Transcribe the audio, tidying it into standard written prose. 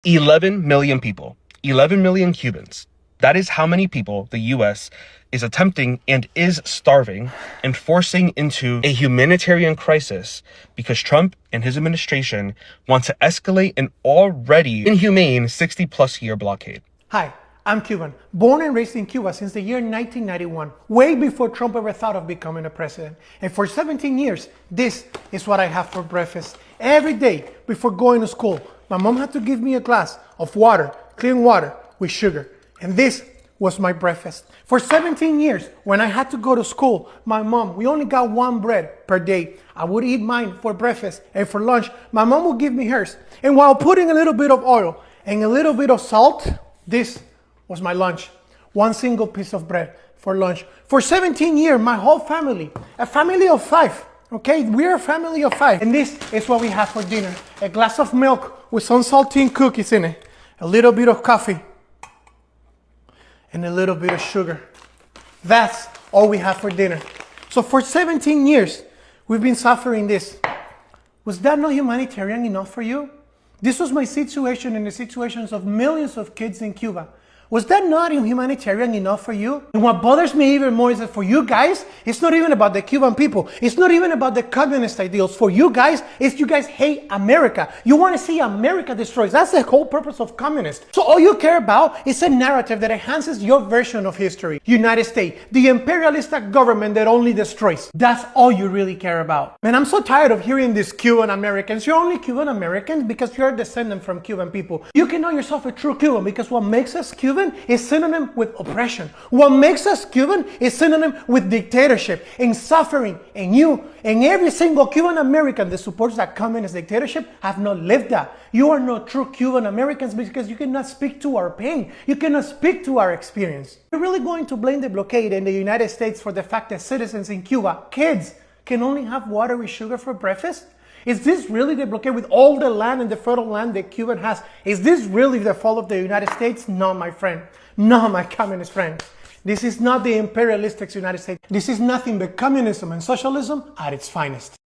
11 million people, 11 million Cubans. That is how many people the U.S. is attempting and is starving and forcing into a humanitarian crisis because Trump and his administration want to escalate an already inhumane 60-plus year blockade. Hi, I'm Cuban, born and raised in Cuba since the year 1991, way before Trump ever thought of becoming a president. And for 17 years, this is what I have for breakfast. Every day before going to school, my mom had to give me a glass of water, clean water with sugar. And this was my breakfast. For 17 years, when I had to go to school, my mom, we only got one bread per day. I would eat mine for breakfast, and for lunch, my mom would give me hers. And while putting a little bit of oil and a little bit of salt, this was my lunch. One single piece of bread for lunch. For 17 years, my whole family, a family of 5, okay? We're a family of 5. And this is what we have for dinner. A glass of milk with some saltine cookies in it, a little bit of coffee, and a little bit of sugar. That's all we have for dinner. So for 17 years, we've been suffering this. Was that not humanitarian enough for you? This was my situation and the situations of millions of kids in Cuba. Was that not humanitarian enough for you? And what bothers me even more is that for you guys, it's not even about the Cuban people. It's not even about the communist ideals. For you guys, it's you guys hate America. You want to see America destroyed. That's the whole purpose of communists. So all you care about is a narrative that enhances your version of history. United States, the imperialistic government that only destroys. That's all you really care about. Man, I'm so tired of hearing these Cuban Americans. You're only Cuban Americans because you're a descendant from Cuban people. You can know yourself a true Cuban because what makes us Cuban is synonym with oppression. What makes us Cuban is synonym with dictatorship and suffering. And you and every single Cuban American that supports that communist dictatorship have not lived that. You are not true Cuban Americans because you cannot speak to our pain. You cannot speak to our experience. You're really going to blame the blockade in the United States for the fact that citizens in Cuba, kids, can only have water with sugar for breakfast? Is this really the blockade with all the land and the fertile land that Cuba has? Is this really the fault of the United States? No, my friend. No, my communist friend. This is not the imperialistic United States. This is nothing but communism and socialism at its finest.